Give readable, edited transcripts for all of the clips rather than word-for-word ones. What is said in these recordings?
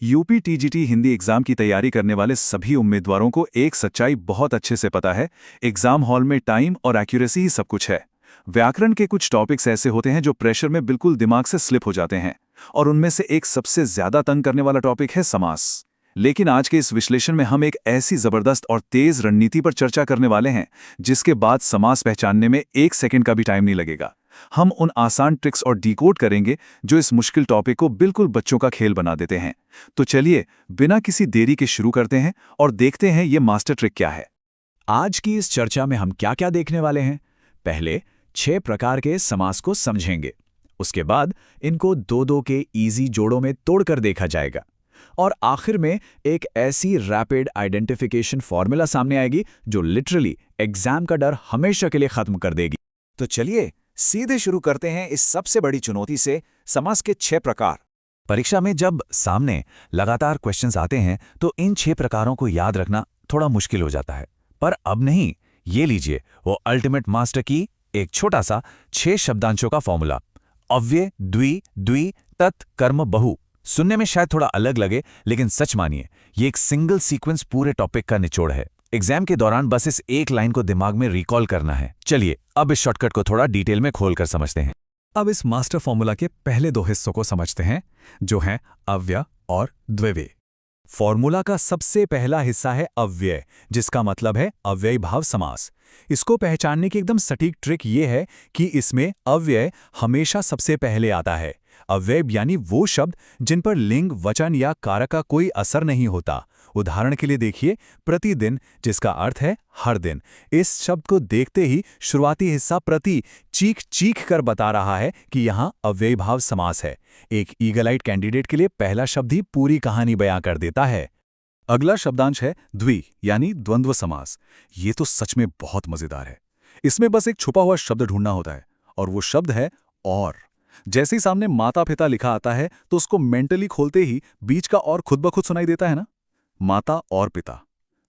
UP TGT Hindi exam की तैयारी करने वाले सभी उम्मीदवारों को एक सच्चाई बहुत अच्छे से पता है। एग्जाम हॉल में टाइम और एक्यूरेसी ही सब कुछ है। व्याकरण के कुछ टॉपिक्स ऐसे होते हैं जो प्रेशर में बिल्कुल दिमाग से स्लिप हो जाते हैं, और उनमें से एक सबसे ज्यादा तंग करने वाला टॉपिक है समास। लेकिन आज के इस विश्लेषण में हम एक ऐसी जबरदस्त और तेज रणनीति पर चर्चा करने वाले हैं जिसके बाद समास पहचानने में एक सेकंड का भी टाइम नहीं लगेगा। हम उन आसान ट्रिक्स और डिकोड करेंगे जो इस मुश्किल टॉपिक को बिल्कुल बच्चों का खेल बना देते हैं। तो चलिए बिना किसी देरी के शुरू करते हैं और देखते हैं ये मास्टर ट्रिक क्या है। आज की इस चर्चा में हम क्या क्या देखने वाले हैं। पहले 6 प्रकार के समास को समझेंगे, उसके बाद इनको दो दो के इजी जोड़ों में तोड़कर देखा जाएगा, और आखिर में एक ऐसी रैपिड आइडेंटिफिकेशन फॉर्मूला सामने आएगी जो लिटरली एग्जाम का डर हमेशा के लिए खत्म कर देगी। तो चलिए सीधे शुरू करते हैं इस सबसे बड़ी चुनौती से, समास के 6 प्रकार। परीक्षा में जब सामने लगातार क्वेश्चंस आते हैं तो इन 6 प्रकारों को याद रखना थोड़ा मुश्किल हो जाता है, पर अब नहीं। ये लीजिए वो अल्टीमेट मास्टर की एक छोटा सा 6 शब्दांशों का फॉर्मूला। अव्यय, द्वि, द्वि, तत्, कर्म, बहु। सुनने में शायद थोड़ा अलग लगे, लेकिन सच मानिए ये एक सिंगल सीक्वेंस पूरे टॉपिक का निचोड़ है। एग्जाम के दौरान बस इस एक लाइन को दिमाग में रिकॉल करना है। चलिए अब इस शॉर्टकट को थोड़ा डिटेल में खोलकर समझते हैं। अब इस मास्टर फॉर्मूला के पहले 2 हिस्सों को समझते हैं, जो हैं अव्यय और द्विव्यय। फॉर्मूला का सबसे पहला हिस्सा है अव्यय, जिसका मतलब है अव्ययी भाव समास। इसको पहचानने की एकदम सटीक ट्रिक ये है कि इसमें अव्यय हमेशा सबसे पहले आता है। अव्यय यानी वो शब्द जिन पर लिंग, वचन या कारक का कोई असर नहीं होता। उदाहरण के लिए देखिए प्रतिदिन, जिसका अर्थ है हर दिन। इस शब्द को देखते ही शुरुआती हिस्सा प्रति चीख चीख कर बता रहा है कि यहाँ अव्ययी भाव समास है। एक ईगलाइट कैंडिडेट के लिए पहला शब्द ही पूरी कहानी बयां कर देता है। अगला शब्दांश है द्वि यानी द्वंद्व समास। ये तो सच में बहुत मजेदार है। इसमें बस एक छुपा हुआ शब्द ढूंढना होता है, और वो शब्द है और। जैसे ही सामने माता पिता लिखा आता है तो उसको मेंटली खोलते ही बीच का और खुद ब खुद सुनाई देता है ना। माता और पिता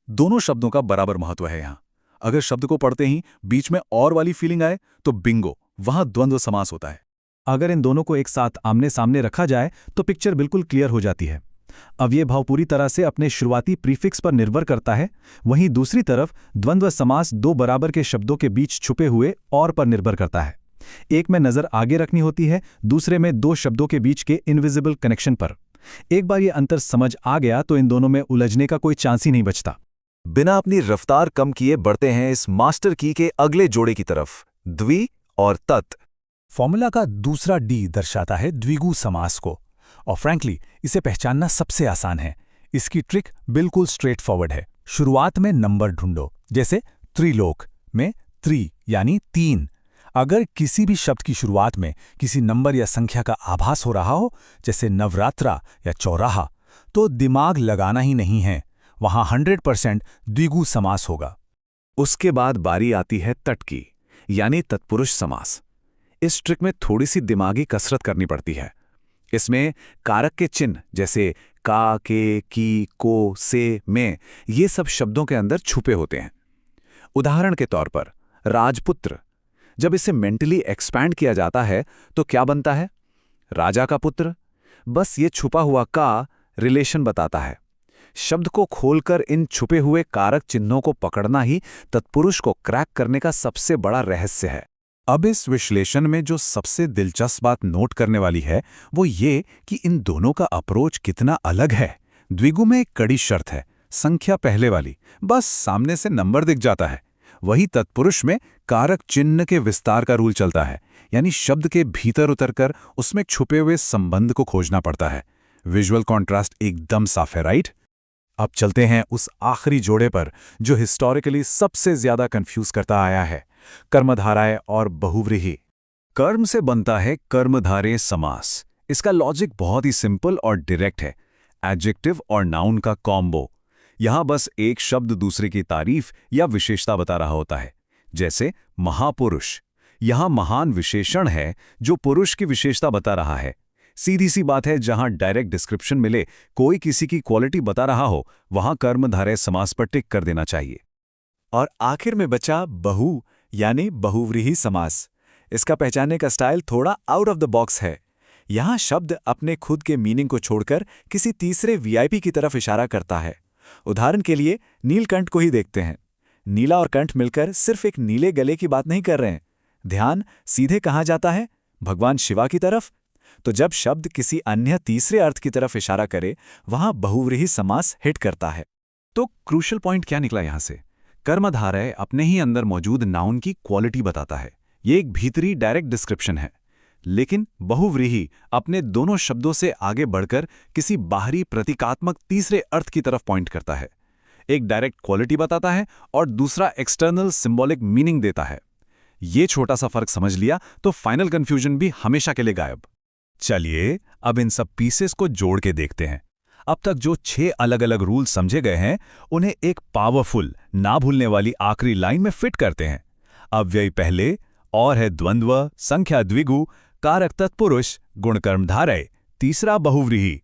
दोनों शब्दों का बराबर महत्व है यहाँ। अगर शब्द को पढ़ते ही बीच में और वाली फीलिंग आए तो बिंगो, वहां द्वंद्व समास होता है। अगर इन दोनों को एक साथ आमने सामने रखा जाए तो पिक्चर बिल्कुल क्लियर हो जाती है। अव्यय भाव पूरी तरह से अपने शुरुआती प्रीफिक्स पर निर्भर करता है, वहीं दूसरी तरफ द्वंद्व समास 2 बराबर के शब्दों के बीच छुपे हुए और पर निर्भर करता है। एक में नजर आगे रखनी होती है, दूसरे में 2 शब्दों के बीच के इनविजिबल कनेक्शन पर। एक बार ये अंतर समझ आ गया तो इन दोनों में उलझने का कोई चांस ही नहीं बचता। बिना अपनी रफ्तार कम किए बढ़ते हैं इस मास्टर की के अगले जोड़े की तरफ, द्वि और तत्। फॉर्मूला का दूसरा डी दर्शाता है द्विगु समास को, और फ्रैंकली इसे पहचानना सबसे आसान है। इसकी ट्रिक बिल्कुल स्ट्रेट फॉरवर्ड है। शुरुआत में नंबर ढूंढो, जैसे त्रिलोक में त्रि यानी 3। अगर किसी भी शब्द की शुरुआत में किसी नंबर या संख्या का आभास हो रहा हो, जैसे नवरात्रा या चौराहा, तो दिमाग लगाना ही नहीं है, वहां 100% द्विगु समास होगा। उसके बाद बारी आती है तट की, यानी तत्पुरुष समास। इस ट्रिक में थोड़ी सी दिमागी कसरत करनी पड़ती है। इसमें कारक के चिन्ह जैसे का, के, की, को, से, में, ये सब शब्दों के अंदर छुपे होते हैं। उदाहरण के तौर पर राजपुत्र, जब इसे मेंटली एक्सपैंड किया जाता है तो क्या बनता है? राजा का पुत्र। बस ये छुपा हुआ का रिलेशन बताता है। शब्द को खोलकर इन छुपे हुए कारक चिन्हों को पकड़ना ही तत्पुरुष को क्रैक करने का सबसे बड़ा रहस्य है। अब इस विश्लेषण में जो सबसे दिलचस्प बात नोट करने वाली है वो ये कि इन दोनों का अप्रोच कितना अलग है। द्विगु में एक कड़ी शर्त है, संख्या पहले वाली, बस सामने से नंबर दिख जाता है। वही तत्पुरुष में कारक चिन्ह के विस्तार का रूल चलता है, यानी शब्द के भीतर उतरकर उसमें छुपे हुए संबंध को खोजना पड़ता है। विजुअल कॉन्ट्रास्ट एकदम साफ है, राइट? अब चलते हैं उस आखिरी जोड़े पर जो हिस्टोरिकली सबसे ज्यादा कंफ्यूज करता आया है, कर्मधारय और बहुव्रीहि। कर्म से बनता है कर्मधारय समास। इसका लॉजिक बहुत ही सिंपल और डायरेक्ट है, एडजेक्टिव और नाउन का कॉम्बो। यहां बस एक शब्द दूसरे की तारीफ या विशेषता बता रहा होता है, जैसे महापुरुष। यहां महान विशेषण है जो पुरुष की विशेषता बता रहा है। सीधी सी बात है, जहां डायरेक्ट डिस्क्रिप्शन मिले, कोई किसी की क्वालिटी बता रहा हो, वहां कर्मधारय समास पर टिक कर देना चाहिए। और आखिर में बचा बहु यानी बहुव्रीहि समास। इसका पहचानने का स्टाइल थोड़ा आउट ऑफ द बॉक्स है। यहाँ शब्द अपने खुद के मीनिंग को छोड़कर किसी तीसरे वीआईपी की तरफ इशारा करता है। उदाहरण के लिए नीलकंठ को ही देखते हैं। नीला और कंठ मिलकर सिर्फ एक नीले गले की बात नहीं कर रहे हैं। ध्यान सीधे कहाँ जाता है? भगवान शिवा की तरफ। तो जब शब्द किसी अन्य तीसरे अर्थ की तरफ इशारा करे, वहां बहुव्रीहि समास हिट करता है। तो क्रूशल पॉइंट क्या निकला यहां से? कर्मधारय अपने ही अंदर मौजूद नाउन की क्वालिटी बताता है। ये एक भीतरी डायरेक्ट डिस्क्रिप्शन है। लेकिन बहुव्रीहि अपने दोनों शब्दों से आगे बढ़कर किसी बाहरी प्रतीकात्मक तीसरे अर्थ की तरफ पॉइंट करता है। एक डायरेक्ट क्वालिटी बताता है और दूसरा एक्सटर्नल सिंबॉलिक मीनिंग देता है। ये छोटा सा फर्क समझ लिया तो फाइनल कंफ्यूजन भी हमेशा के लिए गायब। चलिए अब इन सब पीसेस को जोड़ के देखते हैं। अब तक जो 6 अलग अलग रूल समझे गए हैं, उन्हें एक पावरफुल, ना भूलने वाली आखिरी लाइन में फिट करते हैं। अव्यय पहले, और है द्वंद्व, संख्या द्विगु, कारक तत्पुरुष, गुणकर्मधारय, तीसरा बहुव्रीहि।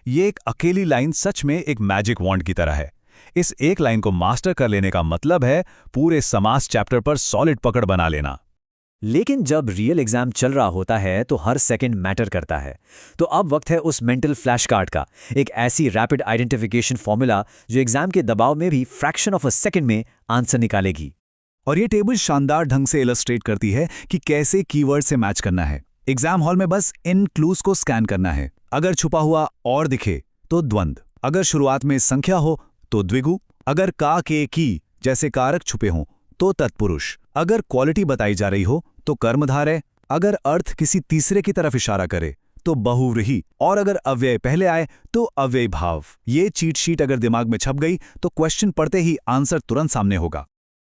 ये एक अकेली लाइन सच में एक मैजिक वॉन्ड की तरह है। इस एक लाइन को मास्टर कर लेने का मतलब है पूरे समास चैप्टर पर सॉलिड पकड़ बना लेना। लेकिन जब रियल एग्जाम चल रहा होता है तो हर सेकंड मैटर करता है। तो अब वक्त है उस मेंटल फ्लैश कार्ड का, एक ऐसी रैपिड आइडेंटिफिकेशन फॉर्मूला जो एग्जाम के दबाव में भी फ्रैक्शन ऑफ अ सेकंड में आंसर निकालेगी। और ये टेबल शानदार ढंग से इलस्ट्रेट करती है कि कैसे कीवर्ड से मैच करना है। एग्जाम हॉल में बस इन क्लूज को स्कैन करना है। अगर छुपा हुआ और दिखे तो द्वंद्व, अगर शुरुआत में संख्या हो तो द्विगु, अगर का के की जैसे कारक छुपे हों तो तत्पुरुष, अगर क्वालिटी बताई जा रही हो तो कर्मधारय, अगर अर्थ किसी तीसरे की तरफ इशारा करे तो बहुव्रीहि, और अगर अव्यय पहले आए तो अव्यय भाव। ये चीट शीट अगर दिमाग में छप गई तो क्वेश्चन पढ़ते ही आंसर तुरंत सामने होगा।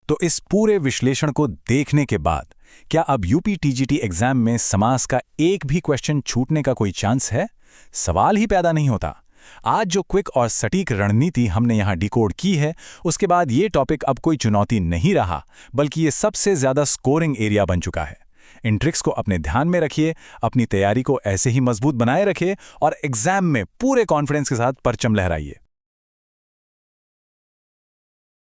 तो इस पूरे विश्लेषण को देखने के बाद क्या अब यूपी-टीजीटी एग्जाम में समास का एक भी क्वेश्चन छूटने का कोई चांस है? सवाल ही पैदा नहीं होता। आज जो क्विक और सटीक रणनीति हमने यहाँ डिकोड की है, उसके बाद ये टॉपिक अब कोई चुनौती नहीं रहा, बल्कि ये सबसे ज्यादा स्कोरिंग एरिया बन चुका है। इन ट्रिक्स को अपने ध्यान में रखिए, अपनी तैयारी को ऐसे ही मजबूत बनाए रखिए और एग्जाम में पूरे कॉन्फिडेंस के साथ परचम लहराइए।